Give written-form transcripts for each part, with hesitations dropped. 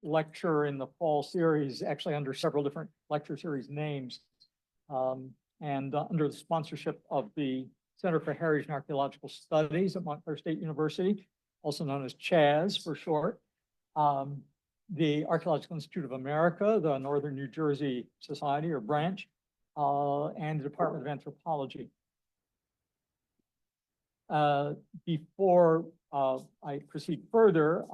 lecture in the fall series, actually under several different lecture series names, and under the sponsorship of the Center for Heritage and Archaeological Studies at Montclair State University, also known as CHAS for short, the Archaeological Institute of America, the Northern New Jersey Society or branch, and the Department of Anthropology. Before I proceed further,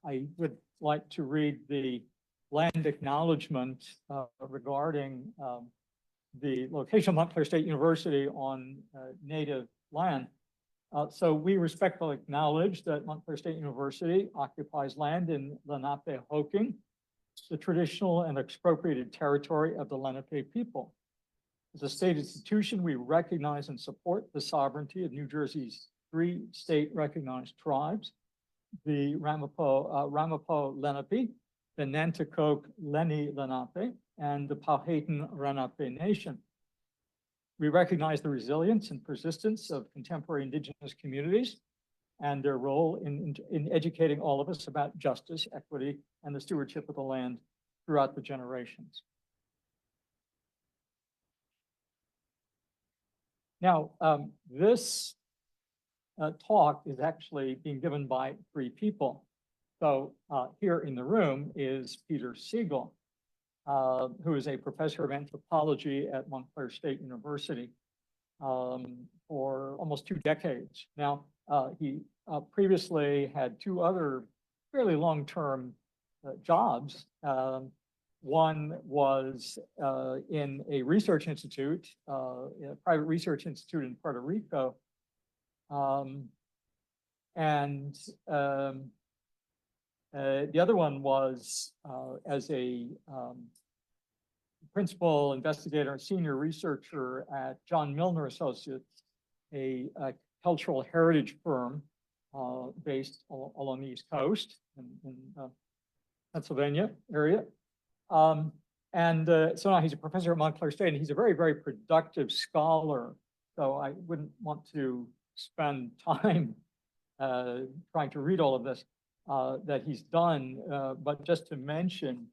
I would like to read the land acknowledgement regarding the location of Montclair State University on native land. So we respectfully acknowledge that Montclair State University occupies land in Lenape-Hoking, the traditional and expropriated territory of the Lenape people. As a state institution, we recognize and support the sovereignty of New Jersey's 3 state-recognized tribes, the Ramapo Lenape, the Nanticoke Lenni Lenape, and the Powhatan Lenape Nation. We recognize the resilience and persistence of contemporary Indigenous communities and their role in educating all of us about justice, equity, and the stewardship of the land throughout the generations. Now, this talk is actually being given by 3 people. So here in the room is Peter Siegel, who is a professor of anthropology at Montclair State University for almost 2 decades. Now, he previously had 2 other fairly long-term jobs. One was in a research institute, a private research institute in Puerto Rico. The other one was as a principal investigator and senior researcher at John Milner Associates, a cultural heritage firm based along the East Coast in Pennsylvania area. So now he's a professor at Montclair State, and he's a very, very productive scholar. So I wouldn't want to spend time trying to read all of this that he's done, but just to mention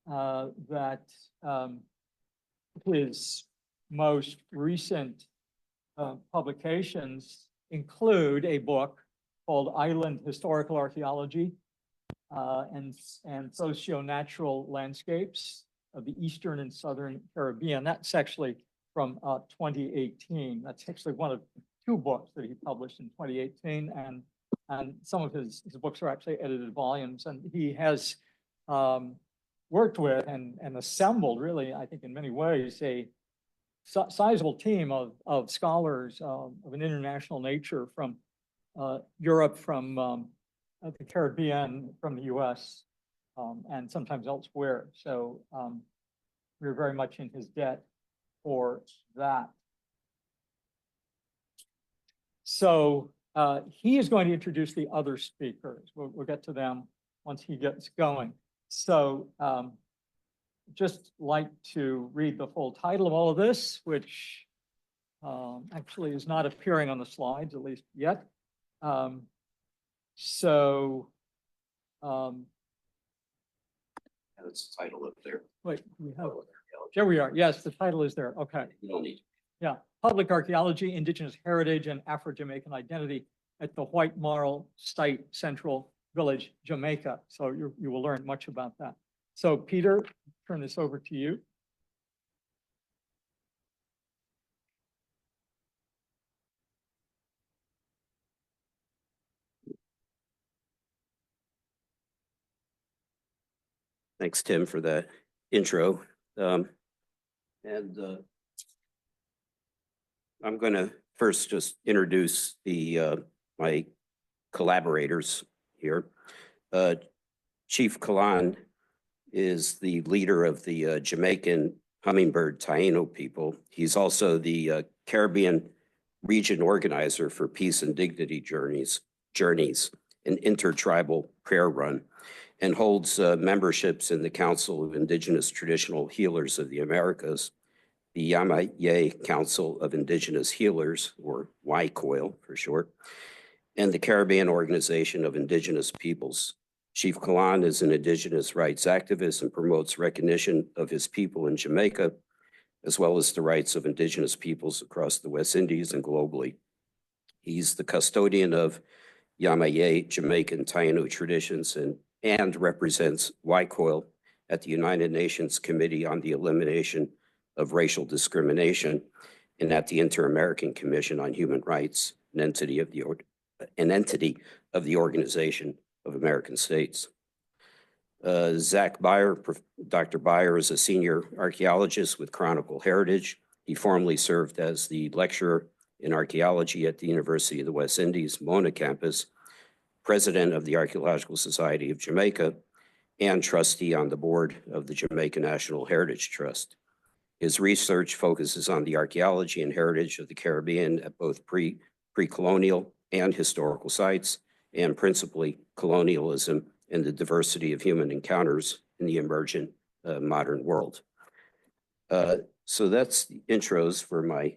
that his most recent publications include a book called Island Historical Archaeology and Socio-Natural Landscapes of the Eastern and Southern Caribbean. That's actually from 2018. That's actually one of 2 books that he published in 2018, and some of his books are actually edited volumes. And he has worked with and assembled, really, I think in many ways, a sizable team of scholars of an international nature from Europe, from the Caribbean, from the US, and sometimes elsewhere. So we're very much in his debt for that. So he is going to introduce the other speakers. We'll get to them once he gets going. So just like to read the full title of all of this, which actually is not appearing on the slides, at least yet. That's the title up there. Wait, we have, there we are. Yes, the title is there. Okay. You don't need. Yeah, Public Archaeology, Indigenous Heritage, and Afro-Jamaican Identity at the White Marl Site, Central Village, Jamaica. So you will learn much about that. So Peter, turn this over to you. Thanks, Tim, for that intro. I'm going to first just introduce my collaborators here. Chief Kalaan is the leader of the Jamaican Hummingbird Taíno people. He's also the Caribbean region organizer for Peace and Dignity Journeys, an intertribal prayer run, and holds memberships in the Council of Indigenous Traditional Healers of the Americas, the Yamaye Council of Indigenous Healers, or YCOIL for short, and the Caribbean Organization of Indigenous Peoples, Chief Kalaan is an Indigenous rights activist and promotes recognition of his people in Jamaica, as well as the rights of Indigenous peoples across the West Indies and globally. He's the custodian of Yamaye Jamaican Taíno traditions and represents WhiteMarl at the United Nations Committee on the Elimination of Racial Discrimination and at the Inter-American Commission on Human Rights, an entity of the Organization of American States. Zach Beier, Dr. Beier is a senior archaeologist with Chronicle Heritage. He formerly served as the lecturer in archaeology at the University of the West Indies, Mona campus, president of the Archaeological Society of Jamaica, and trustee on the board of the Jamaica National Heritage Trust. His research focuses on the archaeology and heritage of the Caribbean at both pre-colonial and historical sites, and principally colonialism and the diversity of human encounters in the emergent modern world. So that's the intros for my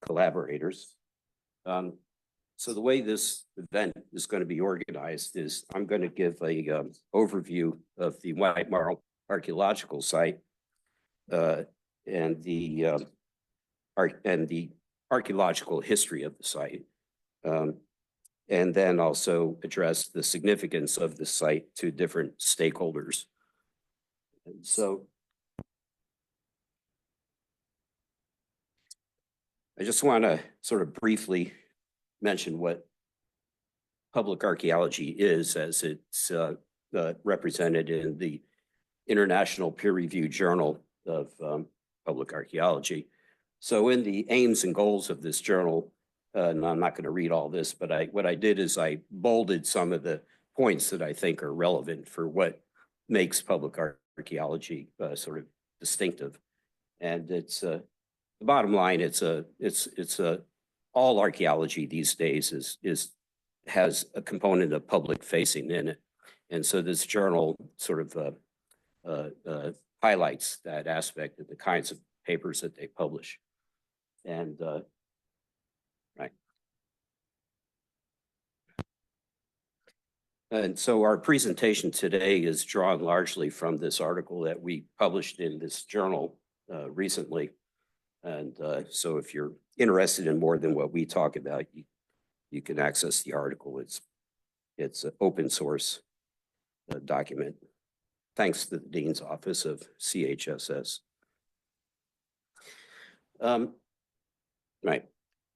collaborators. So the way this event is going to be organized is I'm going to give a overview of the White Marl Archaeological Site and the archaeological history of the site. And then also address the significance of the site to different stakeholders. And so I just want to sort of briefly mention what public archaeology is as it's represented in the International Peer-Reviewed Journal of Public Archaeology. So in the aims and goals of this journal, and I'm not going to read all this, but what I did is I bolded some of the points that I think are relevant for what makes public archaeology sort of distinctive. And it's the bottom line. It's all archaeology these days has a component of public facing in it, and so this journal sort of highlights that aspect of the kinds of papers that they publish. And right. And so our presentation today is drawn largely from this article that we published in this journal recently. And so if you're interested in more than what we talk about, you can access the article. It's an open source document, thanks to the Dean's Office of CHSS. Right.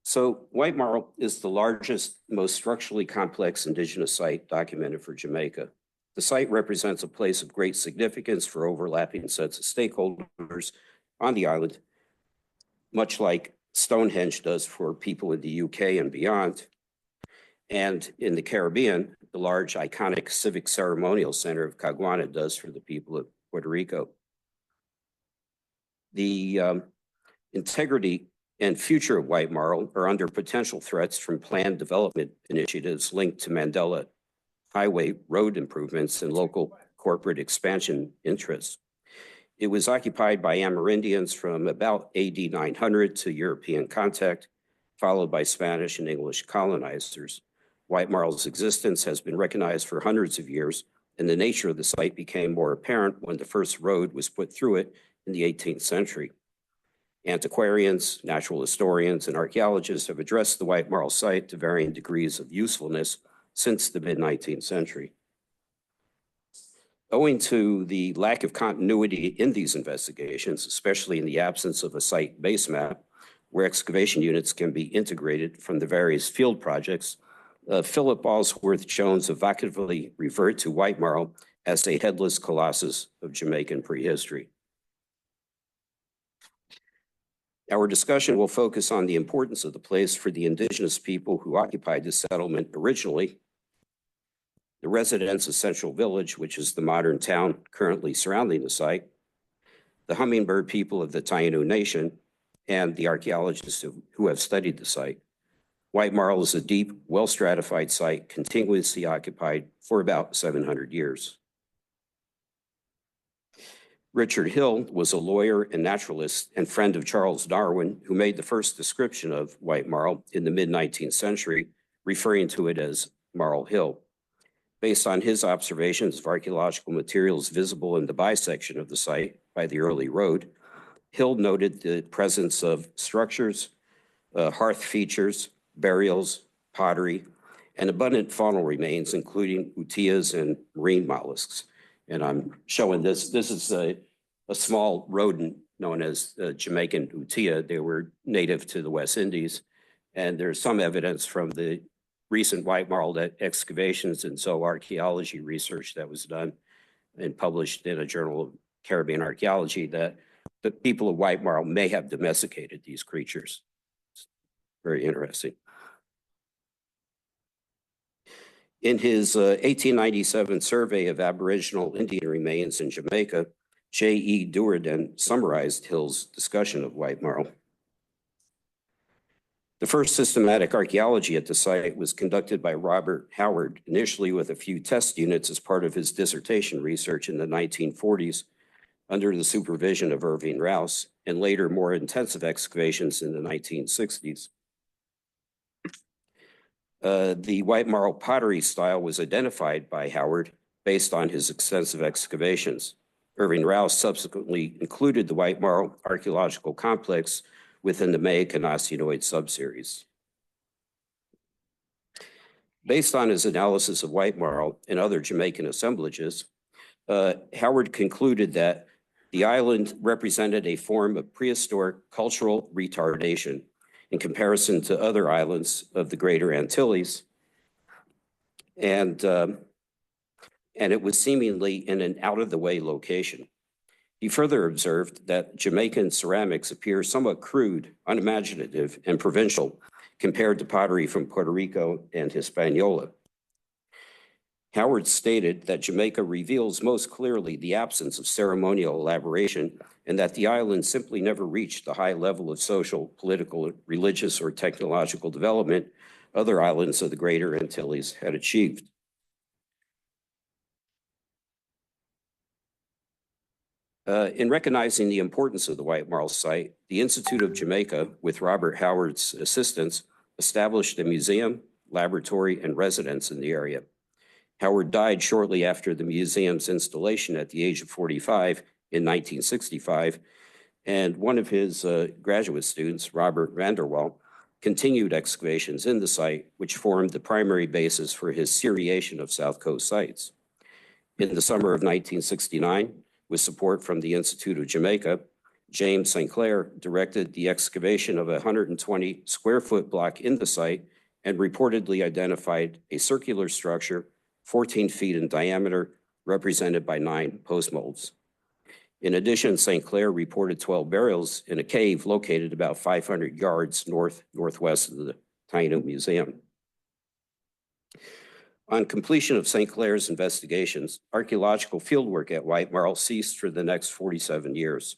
So White Marl is the largest, most structurally complex Indigenous site documented for Jamaica. The site represents a place of great significance for overlapping sets of stakeholders on the island, much like Stonehenge does for people in the UK and beyond. And in the Caribbean, the large iconic civic ceremonial center of Caguana does for the people of Puerto Rico. The integrity and future of White Marl are under potential threats from planned development initiatives linked to Mandela Highway road improvements and local corporate expansion interests. It was occupied by Amerindians from about AD 900 to European contact, followed by Spanish and English colonizers. White Marl's existence has been recognized for hundreds of years, and the nature of the site became more apparent when the first road was put through it in the 18th century. Antiquarians, natural historians, and archaeologists have addressed the White Marl site to varying degrees of usefulness since the mid-19th century. Owing to the lack of continuity in these investigations, especially in the absence of a site base map where excavation units can be integrated from the various field projects, Philip Bosworth Jones evocatively referred to White Marl as a headless colossus of Jamaican prehistory. Our discussion will focus on the importance of the place for the indigenous people who occupied the settlement originally, the residents of Central Village, which is the modern town currently surrounding the site, the Hummingbird people of the Taíno Nation, and the archaeologists who have studied the site. White Marl is a deep, well-stratified site continuously occupied for about 700 years. Richard Hill was a lawyer and naturalist and friend of Charles Darwin, who made the first description of White Marl in the mid-19th century, referring to it as Marl Hill. Based on his observations of archaeological materials visible in the bisection of the site by the early road, Hill noted the presence of structures, hearth features, burials, pottery, and abundant faunal remains, including utias and marine mollusks. And I'm showing this. This is a small rodent known as Jamaican utia. They were native to the West Indies. And there's some evidence from the recent White Marl excavations and archaeology research that was done and published in a journal of Caribbean archaeology that the people of White Marl may have domesticated these creatures. It's very interesting. In his 1897 survey of Aboriginal Indian remains in Jamaica, J.E. Duerden summarized Hill's discussion of White Marl. The first systematic archaeology at the site was conducted by Robert Howard, initially with a few test units as part of his dissertation research in the 1940s under the supervision of Irving Rouse, and later more intensive excavations in the 1960s. The White Marl pottery style was identified by Howard based on his extensive excavations. Irving Rouse subsequently included the White Marl archaeological complex within the Mayacan Ostenoid subseries. Based on his analysis of White Marl and other Jamaican assemblages, Howard concluded that the island represented a form of prehistoric cultural retardation in comparison to other islands of the Greater Antilles, and it was seemingly in an out-of-the-way location. He further observed that Jamaican ceramics appear somewhat crude, unimaginative, and provincial compared to pottery from Puerto Rico and Hispaniola. Howard stated that Jamaica reveals most clearly the absence of ceremonial elaboration and that the island simply never reached the high level of social, political, religious, or technological development other islands of the Greater Antilles had achieved. In recognizing the importance of the White Marl site, the Institute of Jamaica, with Robert Howard's assistance, established a museum, laboratory, and residence in the area. Howard died shortly after the museum's installation at the age of 45 in 1965, and one of his graduate students, Robert Vanderwall, continued excavations in the site, which formed the primary basis for his seriation of South Coast sites. In the summer of 1969, with support from the Institute of Jamaica, James St. Clair directed the excavation of a 120 square foot block in the site and reportedly identified a circular structure 14 feet in diameter, represented by 9 post molds. In addition, St. Clair reported 12 burials in a cave located about 500 yards northwest of the Taíno Museum. On completion of St. Clair's investigations, archaeological fieldwork at White Marl ceased for the next 47 years.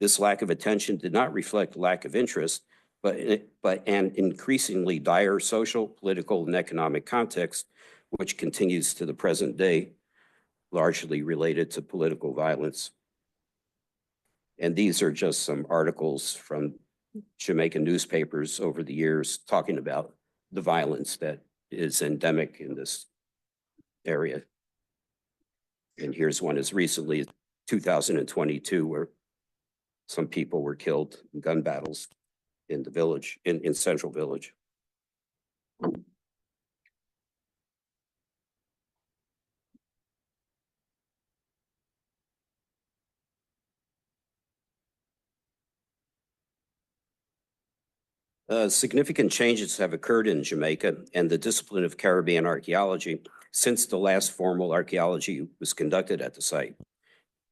This lack of attention did not reflect lack of interest, but an increasingly dire social, political, and economic context, which continues to the present day, largely related to political violence. And these are just some articles from Jamaican newspapers over the years talking about the violence that is endemic in this area. And here's one as recently as 2022, where some people were killed in gun battles in the village, in Central Village. Significant changes have occurred in Jamaica and the discipline of Caribbean archaeology since the last formal archaeology was conducted at the site.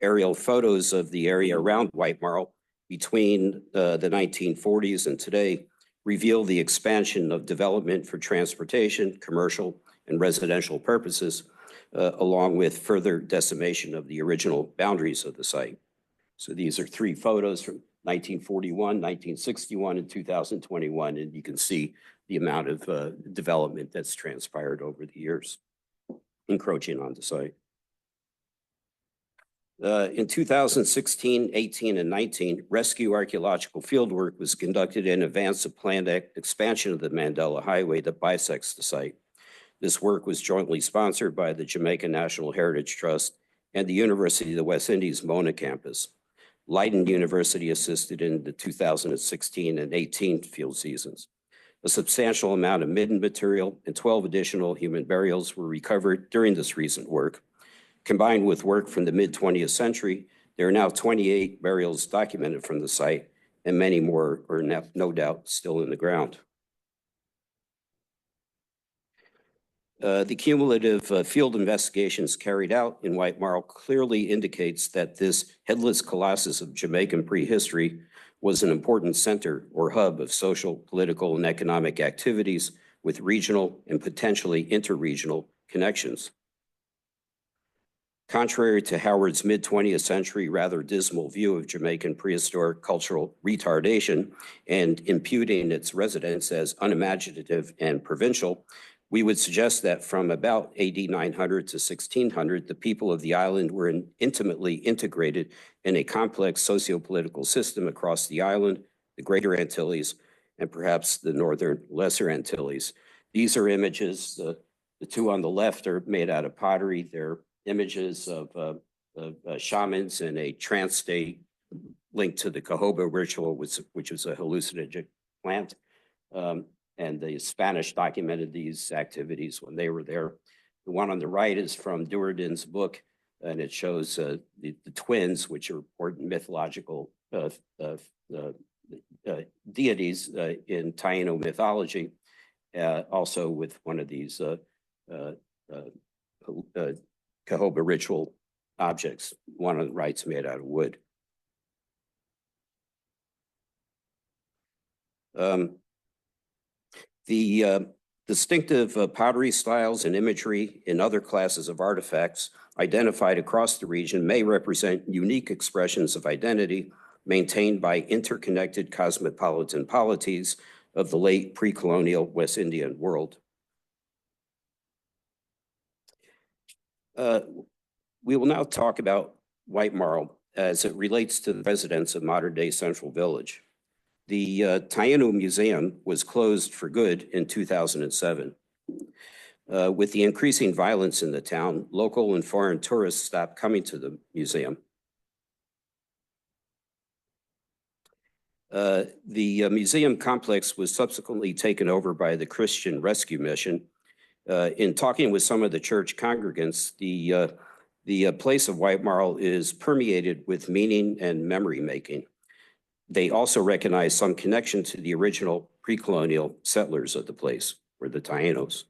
Aerial photos of the area around White Marl between the 1940s and today reveal the expansion of development for transportation, commercial, and residential purposes, along with further decimation of the original boundaries of the site. So these are 3 photos from 1941, 1961, and 2021, and you can see the amount of development that's transpired over the years, encroaching on the site. In 2016, 18, and 19, rescue archaeological fieldwork was conducted in advance of planned expansion of the Mandela Highway that bisects the site. This work was jointly sponsored by the Jamaica National Heritage Trust and the University of the West Indies Mona campus. Leiden University assisted in the 2016 and 18 field seasons. A substantial amount of midden material and 12 additional human burials were recovered during this recent work. Combined with work from the mid-20th century, there are now 28 burials documented from the site, and many more are no doubt still in the ground. The cumulative field investigations carried out in White Marl clearly indicates that this headless colossus of Jamaican prehistory was an important center or hub of social, political, and economic activities with regional and potentially interregional connections. Contrary to Howard's mid-20th century rather dismal view of Jamaican prehistoric cultural retardation and imputing its residents as unimaginative and provincial, we would suggest that from about AD 900 to 1600, the people of the island were intimately integrated in a complex socio-political system across the island, the Greater Antilles, and perhaps the Northern Lesser Antilles. These are images, the two on the left are made out of pottery. They're images of shamans in a trance state linked to the cahoba ritual, which is a hallucinogenic plant. And the Spanish documented these activities when they were there. The one on the right is from Duridan's book, and it shows the twins, which are important mythological deities in Taíno mythology, also with one of these cahoba ritual objects. One on the right's made out of wood. The distinctive pottery styles and imagery in other classes of artifacts identified across the region may represent unique expressions of identity maintained by interconnected cosmopolitan polities of the late pre-colonial West Indian world. We will now talk about White Marl as it relates to the residents of modern-day Central Village. The Taíno Museum was closed for good in 2007. With the increasing violence in the town, local and foreign tourists stopped coming to the museum. The museum complex was subsequently taken over by the Christian Rescue Mission. In talking with some of the church congregants, the place of White Marl is permeated with meaning and memory making. They also recognize some connection to the original pre-colonial settlers of the place, or the Taínos.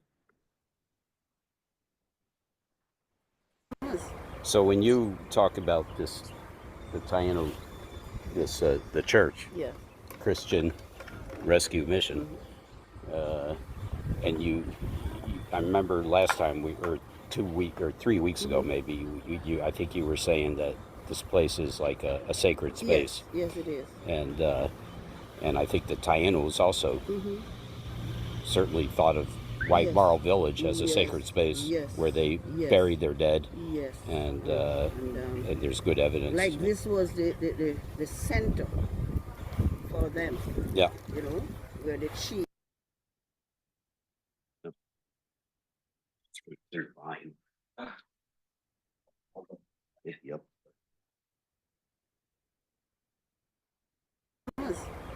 So when you talk about this, the Taíno, the church, yeah, Christian Rescue Mission, and I remember last time or 3 weeks ago, maybe I think you were saying that this place is like a sacred space. Yes, it is. And I think the Taínos also certainly thought of White Marl Village as a sacred space where they buried their dead. Yes. And there's good evidence. Like this was the center for them. Yeah. You know, where the chief. They're fine. Yep.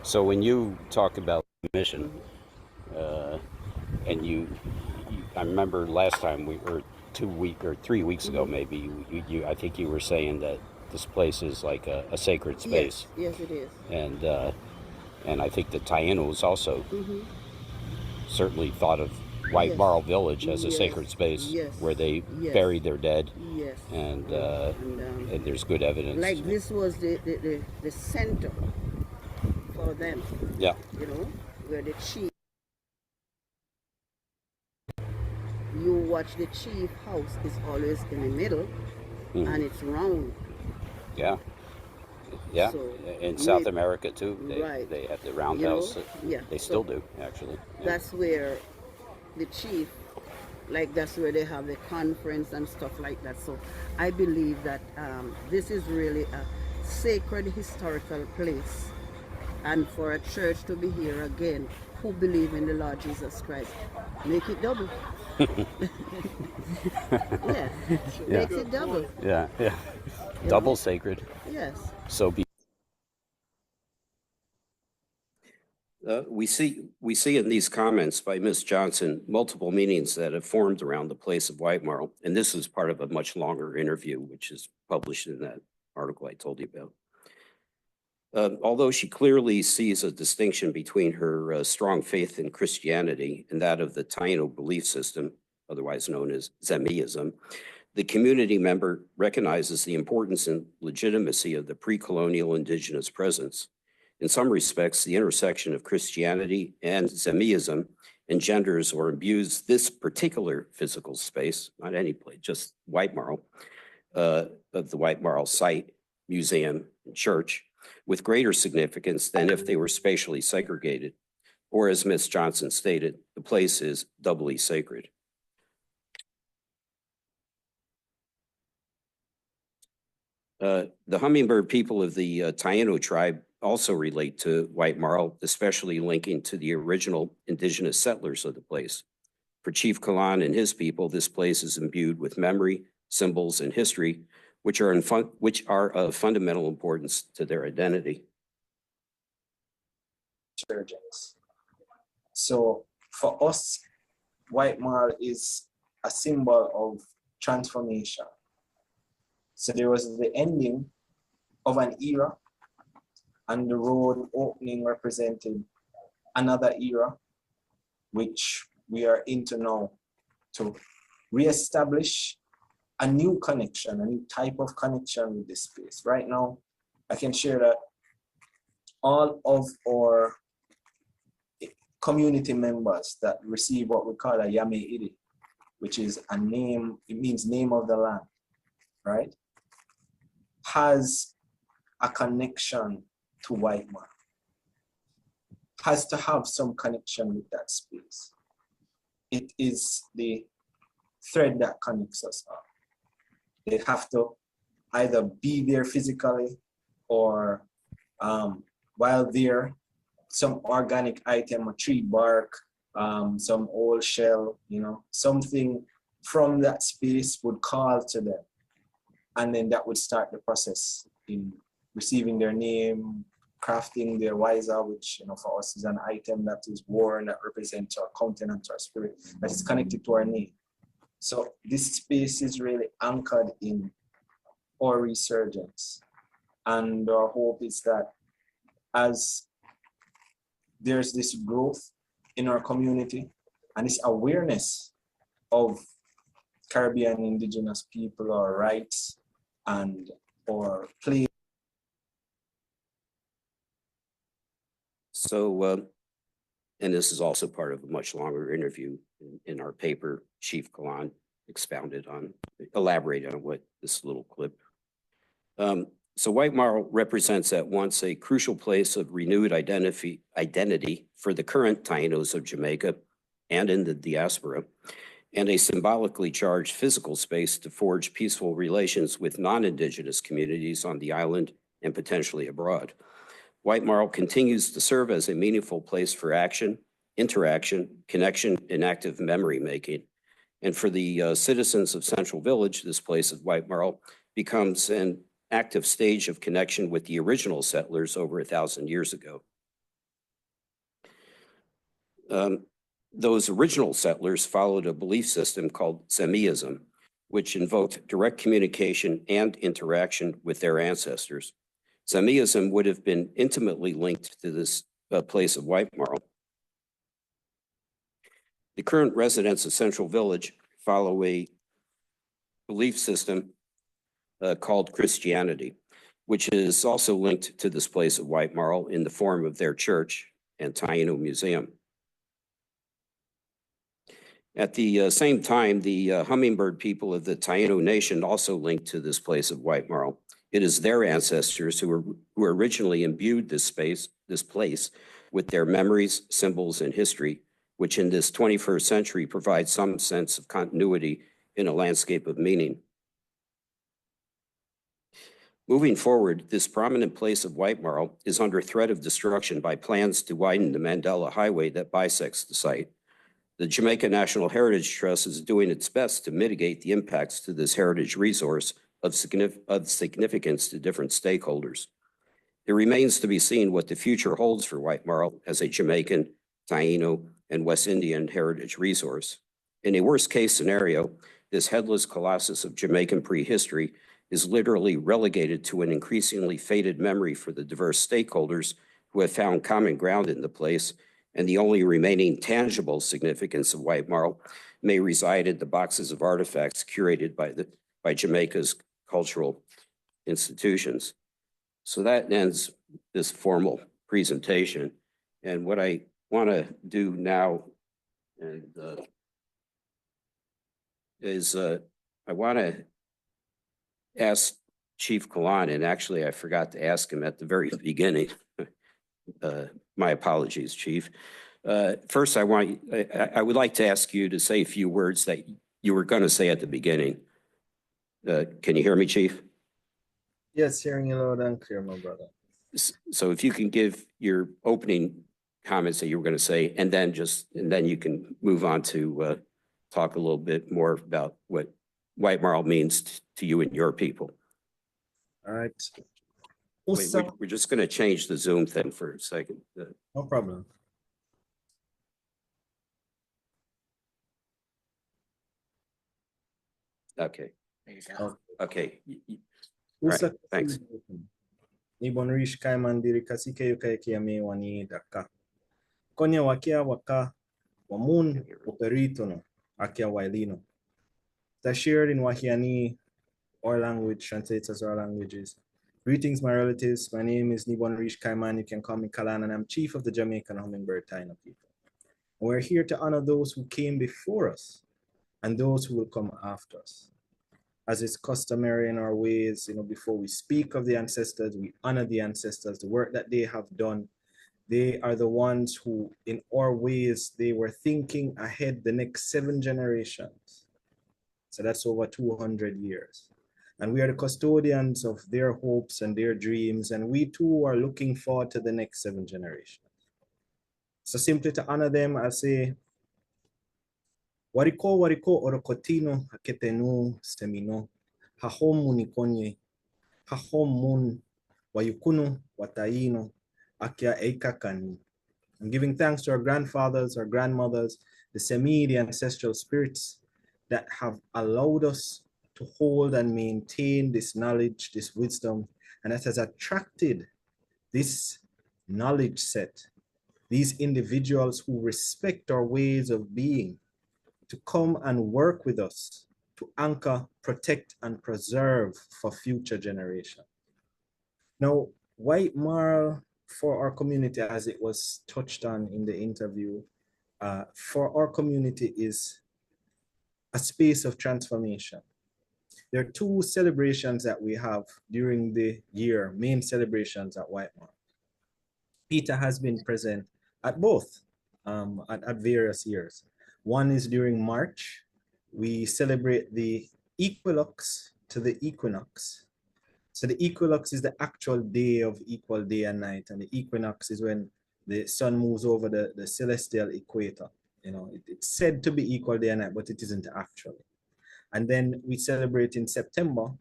So when you talk about the mission, and I remember last time or 3 weeks ago, maybe I think you were saying that this place is like a sacred space. Yes, it is. And I think the Taínos also certainly thought of White Marl Village as a sacred space where they buried their dead. Yes. And there's good evidence. Like this was the center for them. Yeah. You know, where the chief. You watch the chief house is always in the middle, and it's round. Yeah. Yeah, So in South America too, they have the roundhouse. They still do, actually. Yeah. That's where the chief, like that's where they have the conference and stuff like that. So I believe that this is really a sacred historical place, and for a church to be here again who believe in the Lord Jesus Christ, make it double. Yeah, makes it double. Yeah. You Double know? sacred. Yes. So be. We see in these comments by Ms. Johnson multiple meanings that have formed around the place of White Marl, and this is part of a much longer interview, which is published in that article I told you about. Although she clearly sees a distinction between her strong faith in Christianity and that of the Taino belief system, otherwise known as Zemiism, the community member recognizes the importance and legitimacy of the pre-colonial indigenous presence. In some respects, the intersection of Christianity and Zemiism engenders or imbues this particular physical space, not any place, just White Marl, of the White Marl Site, museum, and church, with greater significance than if they were spatially segregated. Or as Ms. Johnson stated, the place is doubly sacred. The Hummingbird people of the Taíno tribe also relate to White Marl, especially linking to the original indigenous settlers of the place. For Chief Kalaan and his people, this place is imbued with memory, symbols, and history, which are of fundamental importance to their identity. So for us, White Marl is a symbol of transformation. So there was the ending of an era, and the road opening represented another era, which we are into now, to reestablish a new connection, a new type of connection with this space. Right now, I can share that all of our community members that receive what we call a Yame Iri, which is a name, it means name of the land, right? Has a connection to White Marl, has to have some connection with that space. It is the thread that connects us all. They have to either be there physically or while there, some organic item, a tree bark, some old shell, something from that space would call to them. And then that would start the process in receiving their name, crafting their wiser, which for us is an item that is worn that represents our countenance, our spirit, that is connected to our name. So this space is really anchored in our resurgence. And our hope is that as there's this growth in our community and this awareness of Caribbean indigenous people, our rights and our place. So, and this is also part of a much longer interview in our paper. Chief Kalaan elaborated on what this little clip. So White Marl represents at once a crucial place of renewed identity for the current Taínos of Jamaica and in the diaspora, and a symbolically charged physical space to forge peaceful relations with non-Indigenous communities on the island and potentially abroad. White Marl continues to serve as a meaningful place for action, interaction, connection, and active memory making. And for the citizens of Central Village, this place of White Marl becomes an active stage of connection with the original settlers over 1,000 years ago. Those original settlers followed a belief system called Zemiism, which invoked direct communication and interaction with their ancestors. Zemiism would have been intimately linked to this place of White Marl. The current residents of Central Village follow a belief system called Christianity, which is also linked to this place of White Marl in the form of their church and Taino museum. At the same time, the Hummingbird people of the Taino Nation also linked to this place of White Marl. It is their ancestors who originally imbued this place with their memories, symbols, and history, which in this 21st century provides some sense of continuity in a landscape of meaning. Moving forward, this prominent place of White Marl is under threat of destruction by plans to widen the Mandela Highway that bisects the site. The Jamaica National Heritage Trust is doing its best to mitigate the impacts to this heritage resource of significance to different stakeholders. It remains to be seen what the future holds for White Marl as a Jamaican, Taíno, and West Indian heritage resource. In a worst-case scenario, this headless colossus of Jamaican prehistory is literally relegated to an increasingly faded memory for the diverse stakeholders who have found common ground in the place, and the only remaining tangible significance of White Marl may reside in the boxes of artifacts curated by Jamaica's cultural institutions. So that ends this formal presentation. And what I want to do now is I want to ask Chief Kalaan, and actually I forgot to ask him at the very beginning. My apologies, Chief. First, I would like to ask you to say a few words that you were going to say at the beginning. Can you hear me, Chief? Yes, hearing you loud and clear, my brother. So if you can give your opening comments that you were going to say, and then you can move on to talk a little bit more about what White Marl means to you and your people. All right. Wait, we're just going to change the Zoom thing for a second. No problem. Okay. Okay. Right, thanks. Nibonrix kaimandiri kasike yukaiki ame wani daka. Konya wakia waka wamun operitono akia wailino. That shared in Wahiani, our language translates as our languages. Greetings, my relatives. My name is Nibonrix Kaiman. You can call me Kalaan, and I'm chief of the Jamaican Hummingbird Taíno people. And we're here to honor those who came before us and those who will come after us. As is customary in our ways, before we speak of the ancestors, we honor the ancestors, the work that they have done. They are the ones who, in our ways, they were thinking ahead the next 7 generations. So that's over 200 years. And we are the custodians of their hopes and their dreams. And we too are looking forward to the next 7 generations. So simply to honor them, I'll say, Wariko orokotino haketenu semino, hahom munikonye, hahom mun wayukunu wataino, akia eikakani. I'm giving thanks to our grandfathers, our grandmothers, the Semi, the ancestral spirits that have allowed us to hold and maintain this knowledge, this wisdom, and that has attracted this knowledge set, these individuals who respect our ways of being, to come and work with us to anchor, protect, and preserve for future generations. Now, White Marl for our community, as it was touched on in the interview, for our community is a space of transformation. There are 2 celebrations that we have during the year, main celebrations at White Marl. Peter has been present at both, at various years. One is during March. We celebrate the equinox to the equinox. So the equinox is the actual day of equal day and night, and the equinox is when the sun moves over the celestial equator. It's said to be equal day and night, but it isn't actually. And then we celebrate in September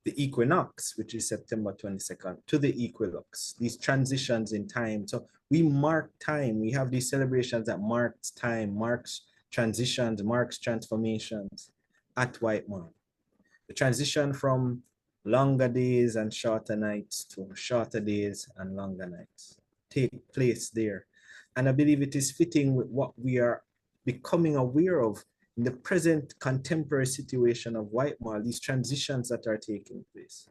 the equinox, which is September 22nd, to the equinox, these transitions in time. So we mark time. We have these celebrations that marks time, marks transitions, marks transformations at White Marl. The transition from longer days and shorter nights to shorter days and longer nights take place there. And I believe it is fitting with what we are becoming aware of in the present contemporary situation of White Marl, these transitions that are taking place.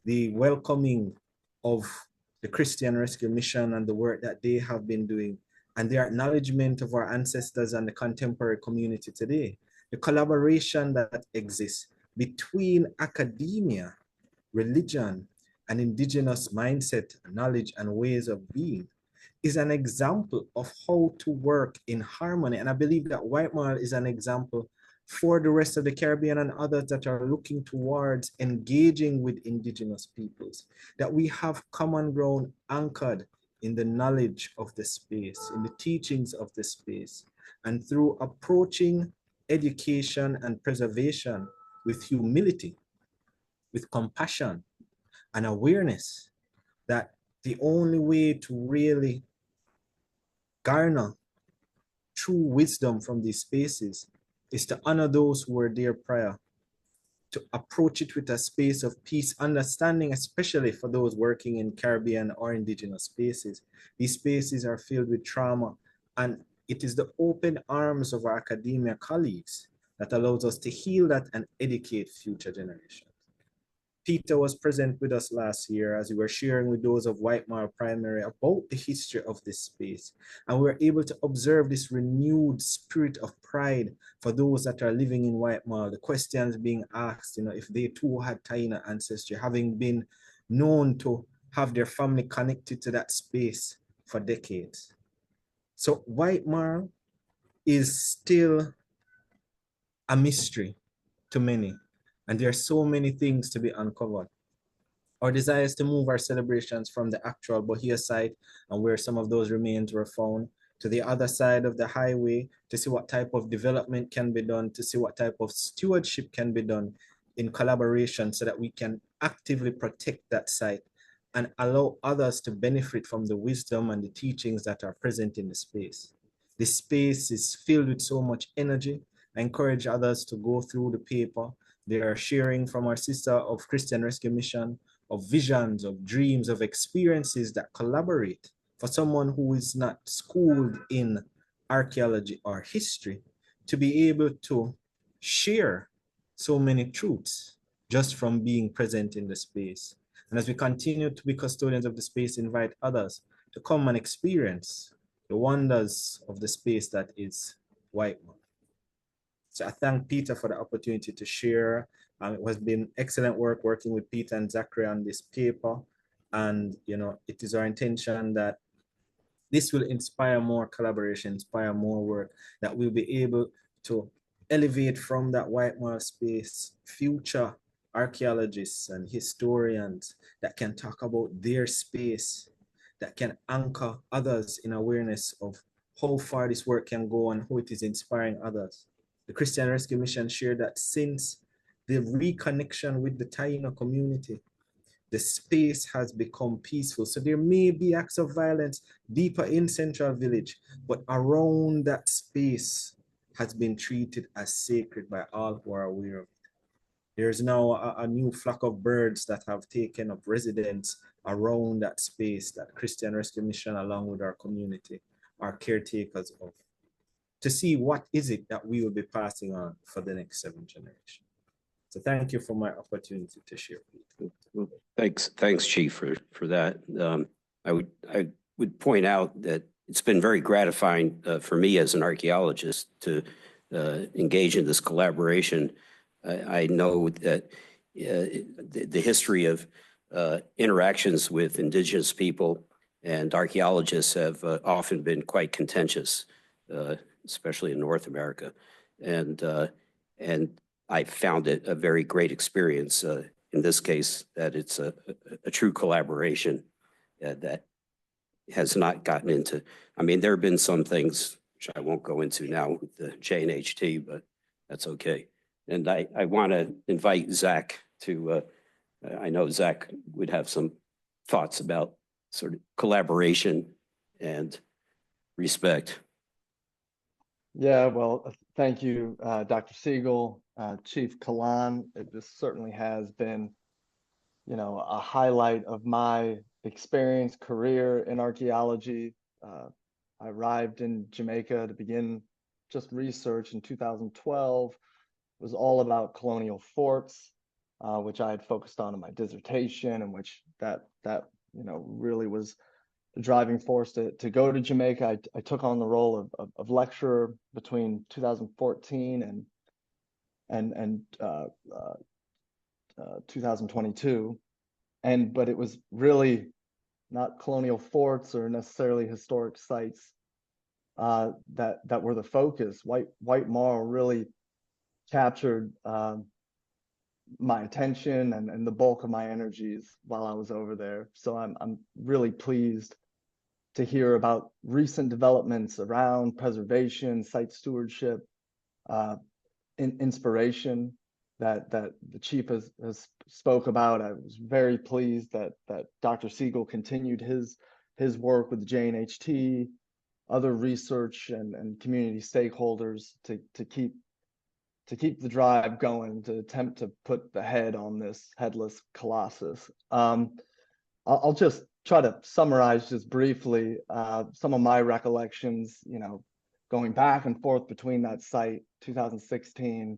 The welcoming of the Christian Rescue Mission and the work that they have been doing, and the acknowledgement of our ancestors and the contemporary community today. The collaboration that exists between academia, religion, and indigenous mindset, knowledge, and ways of being is an example of how to work in harmony. And I believe that White Marl is an example for the rest of the Caribbean and others that are looking towards engaging with indigenous peoples, that we have common ground anchored in the knowledge of the space, in the teachings of the space, and through approaching education and preservation with humility, with compassion and awareness that the only way to really garner true wisdom from these spaces is to honor those who were there prior, to approach it with a space of peace, understanding, especially for those working in Caribbean or indigenous spaces. These spaces are filled with trauma, and it is the open arms of our academia colleagues that allows us to heal that and educate future generations. Peter was present with us last year as we were sharing with those of White Marl Primary about the history of this space. And we were able to observe this renewed spirit of pride for those that are living in White Marl. The questions being asked, if they too had Taíno ancestry, having been known to have their family connected to that space for decades. So White Marl is still a mystery to many. And there are so many things to be uncovered. Our desire is to move our celebrations from the actual Bohia site and where some of those remains were found to the other side of the highway to see what type of development can be done, to see what type of stewardship can be done in collaboration so that we can actively protect that site and allow others to benefit from the wisdom and the teachings that are present in the space. This space is filled with so much energy. I encourage others to go through the paper. They are sharing from our sister of Christian Rescue Mission, of visions, of dreams, of experiences that collaborate for someone who is not schooled in archaeology or history to be able to share so many truths just from being present in the space. And as we continue to be custodians of the space, invite others to come and experience the wonders of the space that is White Marl. So I thank Peter for the opportunity to share. It has been excellent work working with Peter and Zachary on this paper. And, it is our intention that this will inspire more collaboration, inspire more work, that we'll be able to elevate from that White Marl space future archaeologists and historians that can talk about their space, that can anchor others in awareness of how far this work can go and how it is inspiring others. The Christian Rescue Mission shared that since the reconnection with the Taíno community, the space has become peaceful. So there may be acts of violence deeper in Central Village, but around that space has been treated as sacred by all who are aware of it. There's now a new flock of birds that have taken up residence around that space that Christian Rescue Mission, along with our community, are caretakers of, to see what is it that we will be passing on for the next 7 generations. So thank you for my opportunity to share. Thanks, Chief, for that. I would point out that it's been very gratifying for me as an archaeologist to engage in this collaboration. I know that the history of interactions with indigenous people and archaeologists have often been quite contentious, especially in North America. And I found it a very great experience in this case, that it's a true collaboration that has not gotten into, there have been some things which I won't go into now with the JNHT, but that's okay. And I want to invite Zach to, I know Zach would have some thoughts about sort of collaboration and respect. Yeah, well, thank you, Dr. Siegel, Chief Kalaan. This certainly has been, a highlight of my experience, career in archaeology. I arrived in Jamaica to begin just research in 2012. It was all about colonial forts, which I had focused on in my dissertation, and which that really was the driving force to go to Jamaica. I took on the role of lecturer between 2014 and 2022, but it was really not colonial forts or necessarily historic sites that were the focus. White Marl really captured my attention and the bulk of my energies while I was over there. So I'm really pleased to hear about recent developments around preservation, site stewardship, inspiration that the chief has spoke about. I was very pleased that Dr. Siegel continued his work with the JNHT, other research and community stakeholders to keep the drive going, to attempt to put the head on this headless colossus. I'll just try to summarize just briefly some of my recollections, going back and forth between that site, 2016,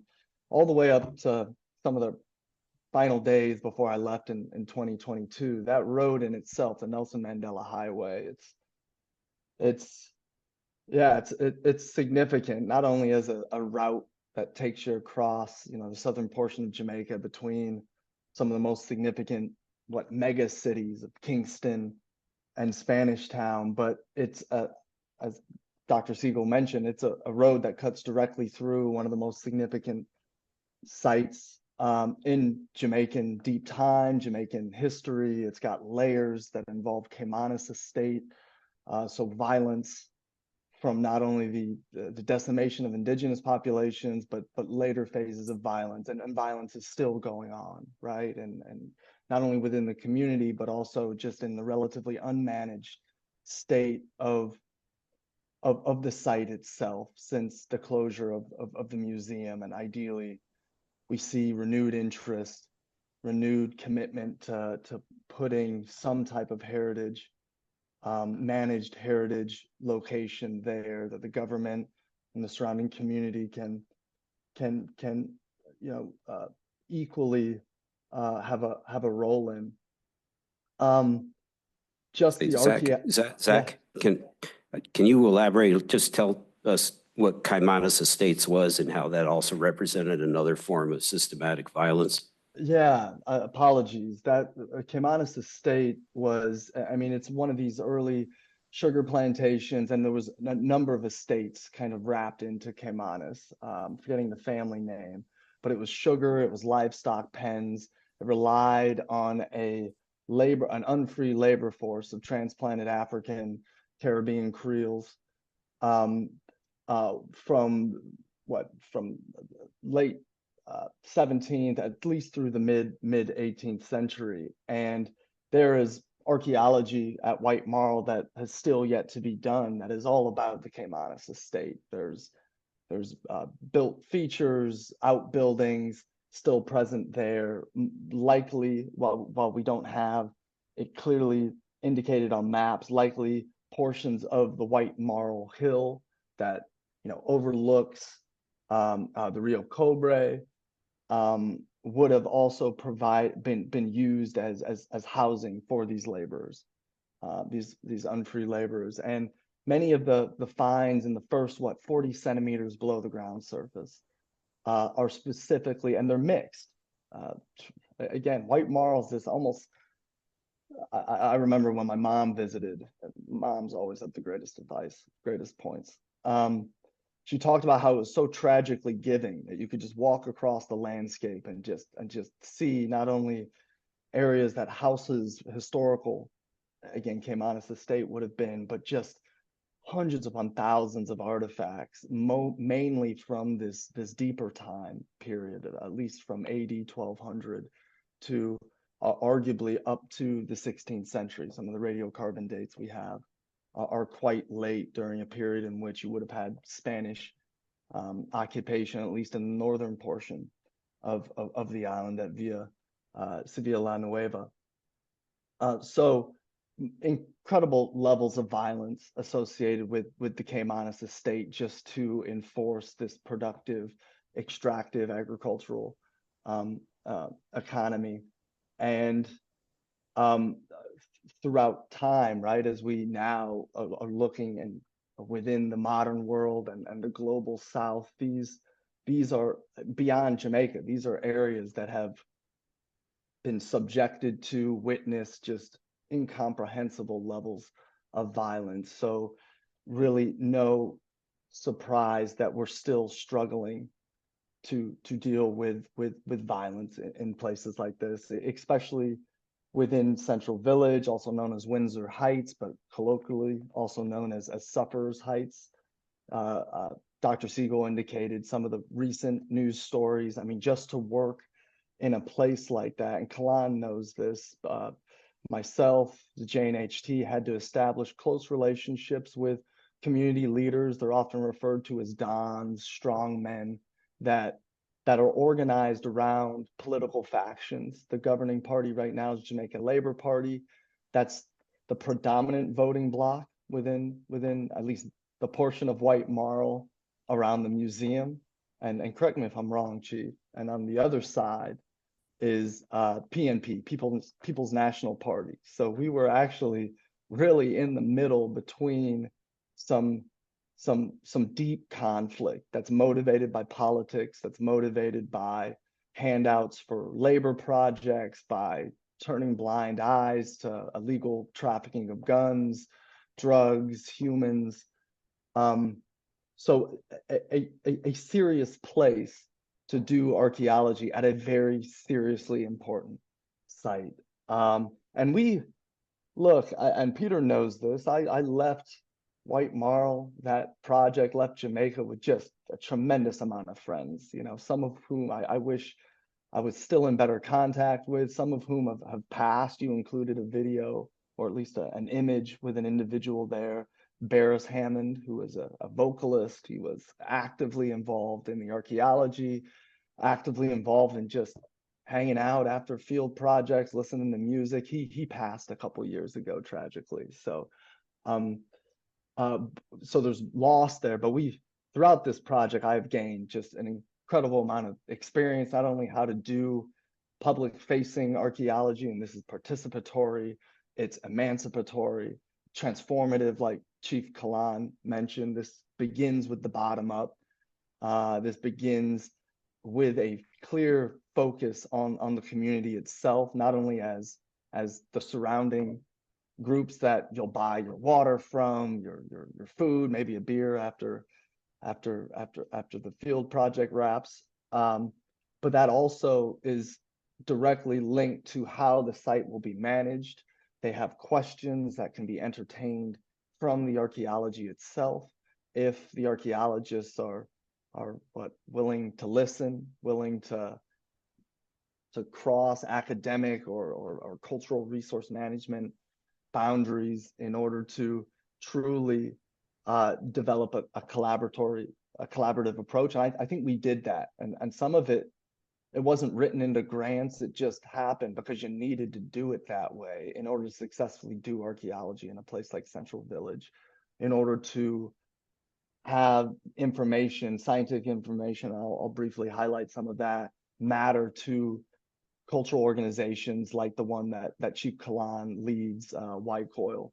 all the way up to some of the final days before I left in 2022. That road in itself, the Nelson Mandela Highway, it's significant, not only as a route that takes you across, the southern portion of Jamaica between some of the most significant mega cities of Kingston and Spanish Town, but it's as Dr. Siegel mentioned, it's a road that cuts directly through one of the most significant sites in Jamaican deep time, Jamaican history. It's got layers that involve Caymanas estate, so violence from not only the decimation of indigenous populations, but later phases of violence, and violence is still going on, right? And not only within the community, but also just in the relatively unmanaged state of the site itself since the closure of the museum. And ideally, we see renewed interest, renewed commitment to putting some type of heritage, managed heritage location there that the government and the surrounding community can equally have a role in. Just Hey, the Zach, can you elaborate? Just tell us what Caymanas Estates was and how that also represented another form of systematic violence. Yeah, apologies. That Caymanas Estate was, it's one of these early sugar plantations, and there was a number of estates kind of wrapped into Caymanas, forgetting the family name, but it was sugar, it was livestock pens. It relied on an unfree labor force of transplanted African, Caribbean Creoles, from late 17th, at least through the mid 18th century. And there is archaeology at White Marl that has still yet to be done that is all about the Caymanas estate. There's built features, outbuildings still present there, likely, while we don't have it clearly indicated on maps, likely portions of the White Marl Hill that overlooks the Rio Cobre, would have also been used as housing for these laborers, these unfree laborers. And many of the finds in the first 40 centimeters below the ground surface are specifically, and they're mixed. Again, White Marl is this almost. I remember when my mom visited. Moms always have the greatest advice, greatest points. She talked about how it was so tragically giving that you could just walk across the landscape and just see not only areas that houses historical, again, Caymanas Estate would have been, but just hundreds upon thousands of artifacts, mainly from this deeper time period, at least from AD 1200 to arguably up to the 16th century. Some of the radiocarbon dates we have are quite late, during a period in which you would have had Spanish occupation, at least in the northern portion of the island at Villa La Nueva. So incredible levels of violence associated with the Caymanas estate, just to enforce this productive, extractive agricultural economy. And throughout time, right, as we now are looking and within the modern world and the global South, these are beyond Jamaica. These are areas that have been subjected to, witness just incomprehensible levels of violence. So really no surprise that we're still struggling to deal with violence in places like this, especially within Central Village, also known as Windsor Heights, but colloquially also known as Sufferers Heights. Dr. Siegel indicated some of the recent news stories. I mean, just to work in a place like that, and Kalaan knows this, myself, the JNHT had to establish close relationships with community leaders. They're often referred to as dons, strong men that are organized around political factions. The governing party right now is Jamaica Labor Party. That's the predominant voting bloc within at least the portion of White Marl around the museum. And correct me if I'm wrong, Chief. And on the other side is PNP, People's National Party. So we were actually really in the middle between some deep conflict that's motivated by politics, that's motivated by handouts for labor projects, by turning blind eyes to illegal trafficking of guns, drugs, humans. So a serious place to do archaeology at a very seriously important site. And we, look, and Peter knows this, I left White Marl, that project, left Jamaica with just a tremendous amount of friends, you know, some of whom I wish I was still in better contact with, some of whom have passed. You included a video, or at least an image with an individual there, Barris Hammond, who was a vocalist. He was actively involved in the archaeology, actively involved in just hanging out after field projects, listening to music. He passed a couple years ago, tragically. So so there's loss there, but throughout this project, I've gained just an incredible amount of experience, not only how to do public facing archaeology, and this is participatory, it's emancipatory, transformative, like Chief Kalaan mentioned. This begins with the bottom up. This begins with a clear focus on the community itself, not only as the surrounding groups that you'll buy your water from, your food, maybe a beer after the field project wraps, but that also is directly linked to how the site will be managed. They have questions that can be entertained from the archaeology itself, if the archaeologists are willing to listen, willing to cross academic or cultural resource management boundaries in order to truly develop a collaborative approach. And I think we did that. And some of it wasn't written into grants. It just happened because you needed to do it that way in order to successfully do archaeology in a place like Central Village, in order to have information, scientific information. I'll briefly highlight some of that, matter to cultural organizations like the one that Chief Kalaan leads, YCOIL.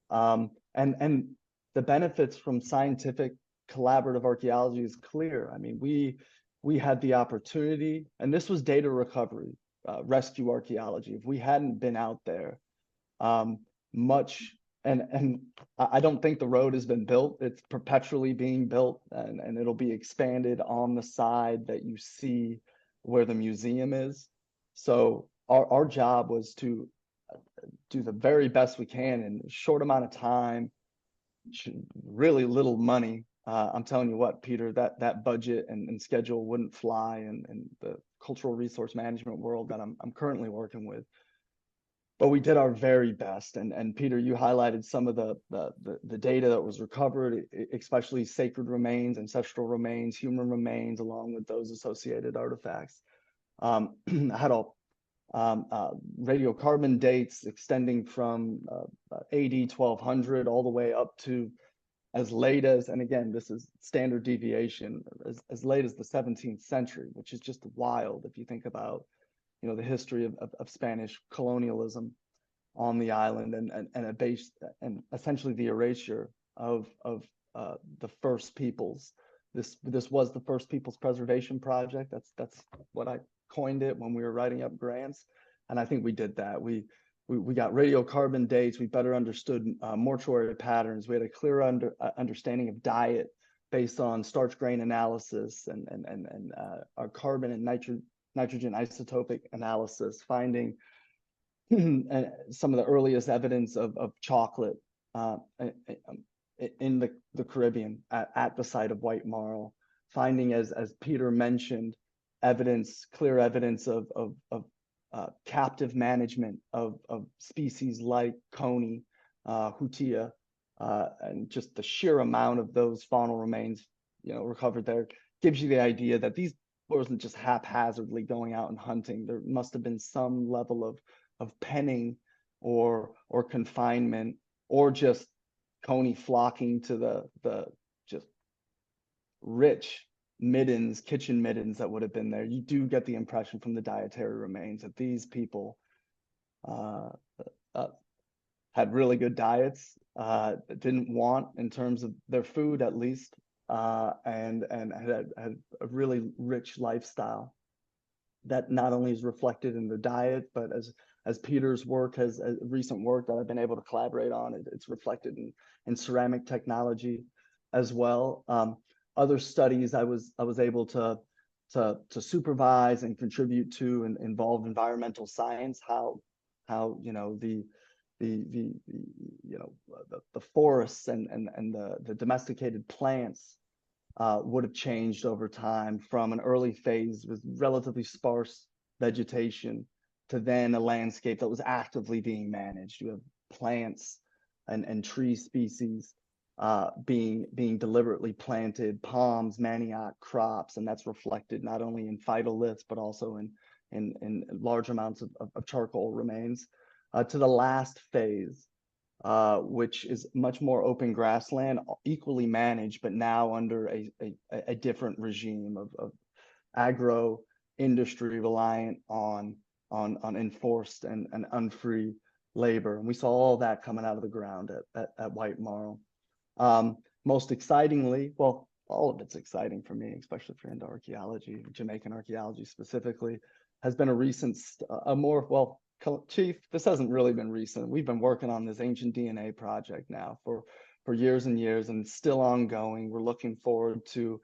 And the benefits from scientific collaborative archaeology is clear. I mean, we had the opportunity, and this was data recovery, rescue archaeology. If we hadn't been out there, and I don't think the road has been built. It's perpetually being built, and it'll be expanded on the side that you see where the museum is. So our job was to do the very best we can in a short amount of time, really little money. I'm telling you what, Peter, that budget and schedule wouldn't fly in the cultural resource management world that I'm currently working with. But we did our very best. And Peter, you highlighted some of the data that was recovered, especially sacred remains, ancestral remains, human remains, along with those associated artifacts. I had radiocarbon dates extending from AD 1200 all the way up to as late as, and again, this is standard deviation, as late as the 17th century, which is just wild if you think about, you know, the history of Spanish colonialism on the island and essentially the erasure of the First Peoples. This was the First Peoples Preservation Project. That's what I coined it when we were writing up grants, and I think we did that. We got radiocarbon dates. We better understood mortuary patterns. We had a clear understanding of diet based on starch grain analysis and our carbon and nitrogen isotopic analysis, finding some of the earliest evidence of chocolate in the Caribbean at the site of White Marl, finding, as Peter mentioned, clear evidence of captive management of species like coney, hutia, and just the sheer amount of those faunal remains, recovered there gives you the idea that these wasn't just haphazardly going out and hunting. There must have been some level of penning or confinement, or just coney flocking to the just rich middens, kitchen middens that would have been there. You do get the impression from the dietary remains that these people had really good diets, didn't want in terms of their food at least, and had a really rich lifestyle that not only is reflected in the diet, but as Peter's work has recent work that I've been able to collaborate on, it's reflected in ceramic technology as well. Other studies I was able to supervise and contribute to and involve environmental science, how the forests and the domesticated plants would have changed over time from an early phase with relatively sparse vegetation to then a landscape that was actively being managed. You have plants and tree species being deliberately planted, palms, manioc crops, and that's reflected not only in phytoliths but also in large amounts of charcoal remains. To the last phase, which is much more open grassland, equally managed, but now under a different regime of agro industry reliant on enforced and unfree labor. And we saw all that coming out of the ground at White Marl. Most excitingly, well, all of it's exciting for me, especially if you're into archaeology, Jamaican archaeology specifically, has been a recent, Chief, this hasn't really been recent. We've been working on this ancient DNA project now for years and years, and it's still ongoing. We're looking forward to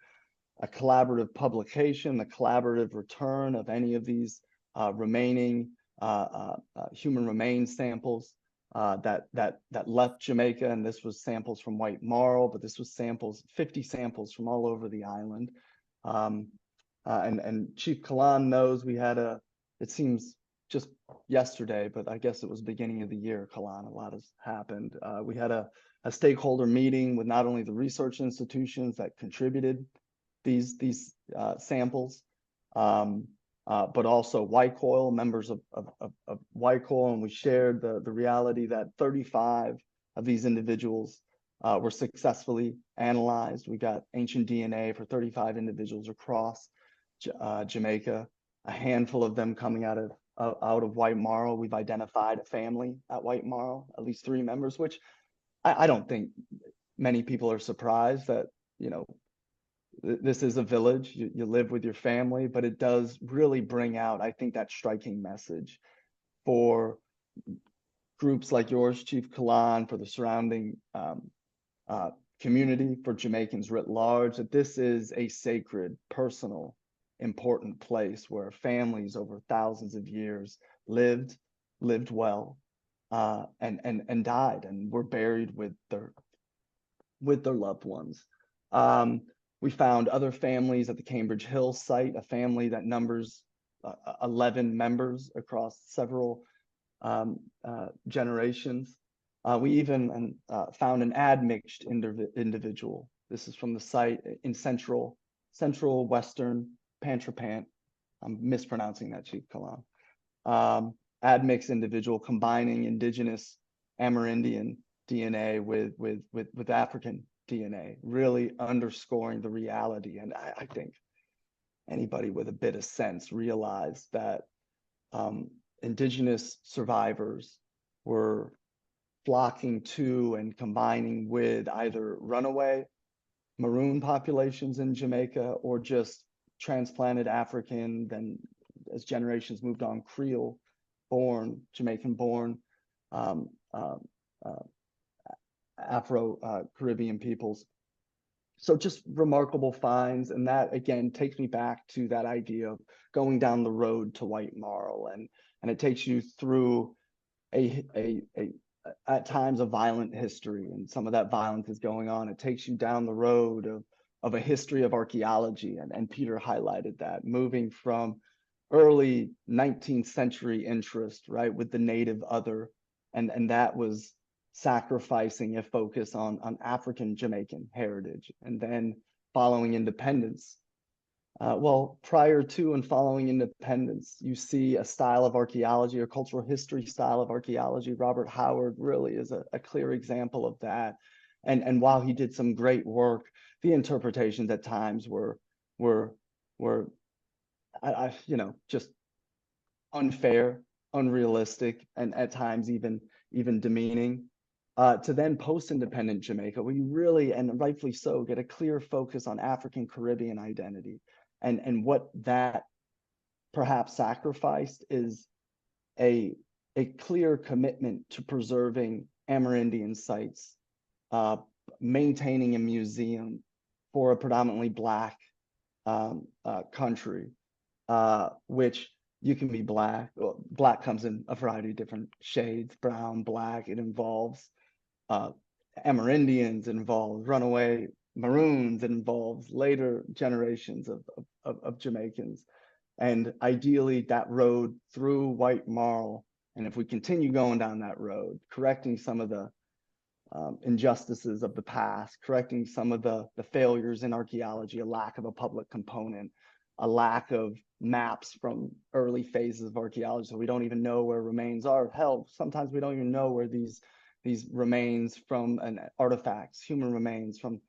a collaborative publication, the collaborative return of any of these remaining human remains samples that left Jamaica. And this was samples from White Marl, but this was 50 samples from all over the island. And Chief Kalaan knows we had it seems just yesterday, but I guess it was beginning of the year, Kalaan, a lot has happened. We had a stakeholder meeting with not only the research institutions that contributed these samples, but also WhiteCoil, members of WhiteCoil, and we shared the reality that 35 of these individuals were successfully analyzed. We got ancient DNA for 35 individuals across Jamaica, a handful of them coming out of White Marl. We've identified a family at White Marl, at least 3 members, which I don't think many people are surprised that, this is a village, you live with your family, but it does really bring out, I think, that striking message for groups like yours, Chief Kalaan, for the surrounding community, for Jamaicans writ large, that this is a sacred, personal, important place where families over thousands of years lived well, and died and were buried with their loved ones. We found other families at the Cambridge Hill site, a family that numbers 11 members across several generations. We even found an admixed individual. This is from the site in central western Pantrapant. I'm mispronouncing that, Chief Kalaan. Admixed individual combining indigenous Amerindian DNA with African DNA, really underscoring the reality. And I think anybody with a bit of sense realized that indigenous survivors were flocking to and combining with either runaway maroon populations in Jamaica or just transplanted African, then as generations moved on, Creole born, Jamaican born, Afro-Caribbean peoples. So just remarkable finds. And that again takes me back to that idea of going down the road to White Marl, and it takes you through at times a violent history, and some of that violence is going on. It takes you down the road of a history of archaeology, and Peter highlighted that, moving from early 19th century interest, right, with the native other, and that was sacrificing a focus on African-Jamaican heritage, and then following independence. Well, prior to and following independence, you see a style of archaeology, or cultural history style of archaeology. Robert Howard really is a clear example of that. And while he did some great work, the interpretations at times were just unfair, unrealistic, and at times even demeaning. To then post-independent Jamaica, where you really, and rightfully so, get a clear focus on African Caribbean identity. And what that perhaps sacrificed is a clear commitment to preserving Amerindian sites, maintaining a museum for a predominantly Black country, which you can be Black. Well, Black comes in a variety of different shades: brown, Black. It involves Amerindians, it involves runaway Maroons, it involves later generations of Jamaicans. And ideally, that road through White Marl, and if we continue going down that road, correcting some of the injustices of the past, correcting some of the failures in archaeology, a lack of a public component, a lack of maps from early phases of archaeology, so we don't even know where remains are. Hell, sometimes we don't even know where these remains from and artifacts, human remains from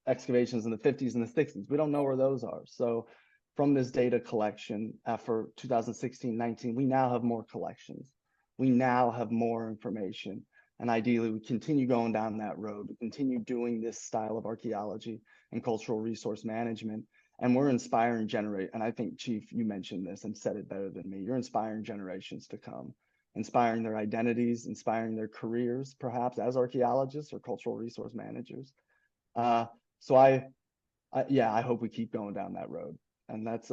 excavations in the 50s and the 60s. We don't know where those are. So from this data collection for 2016-19, we now have more collections. We now have more information. And ideally, we continue going down that road. We continue doing this style of archaeology and cultural resource management. And we're inspiring and I think, Chief, you mentioned this and said it better than me. You're inspiring generations to come, inspiring their identities, inspiring their careers, perhaps as archaeologists or cultural resource managers. So I hope we keep going down that road, and that's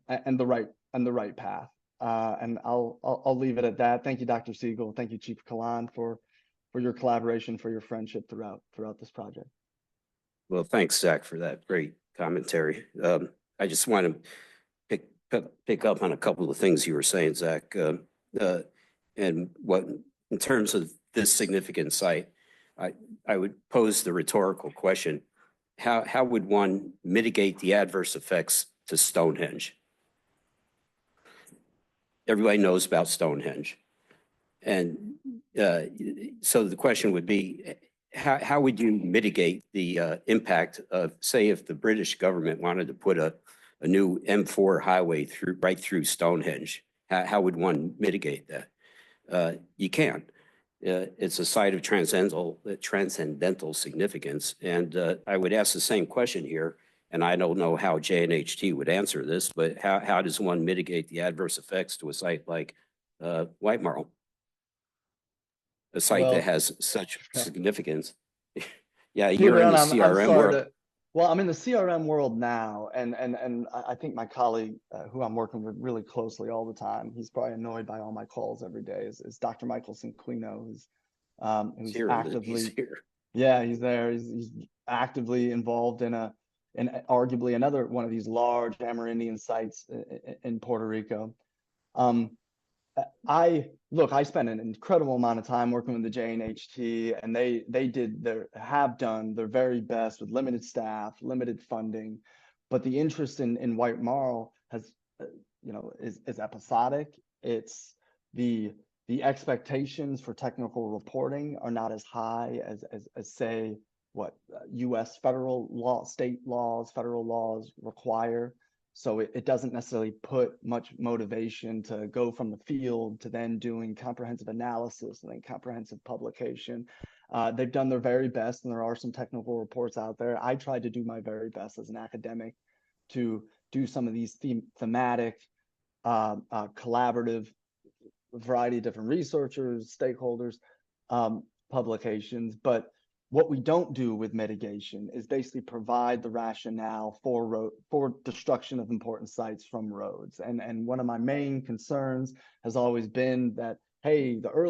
and the right path. And I'll leave it at that. Thank you, Dr. Siegel. Thank you, Chief Kalaan, for your collaboration, for your friendship throughout this project. Well, thanks, Zach, for that great commentary. I just want to pick up on a couple of things you were saying, Zach. And what, in terms of this significant site, I would pose the rhetorical question: how would one mitigate the adverse effects to Stonehenge? Everybody knows about Stonehenge, and so the question would be, how would you mitigate the impact of, say, if the British government wanted to put a new M4 highway right through Stonehenge? How would one mitigate that? You can't. It's a site of transcendental significance, and I would ask the same question here. And I don't know how JNHT would answer this, but how does one mitigate the adverse effects to a site like White Marl, a site that has such significance? Yeah, you're in the CRM world. Well, I'm in the CRM world now, and I think my colleague, who I'm working with really closely all the time, he's probably annoyed by all my calls every day, is Dr. Michael Cinquino, who's actively, he's here. Yeah, he's there. He's actively involved in arguably another one of these large Amerindian sites in Puerto Rico. I spent an incredible amount of time working with the JNHT, and they have done their very best with limited staff, limited funding, but the interest in White Marl has, is episodic. It's the expectations for technical reporting are not as high as say what U.S. federal law, state laws, federal laws require. So it doesn't necessarily put much motivation to go from the field to then doing comprehensive analysis and then comprehensive publication. They've done their very best, and there are some technical reports out there. I tried to do my very best as an academic to do some of these thematic, collaborative, variety of different researchers, stakeholders, publications. But what we don't do with mitigation is basically provide the rationale for destruction of important sites from roads. And one of my main concerns has always been that, hey, the early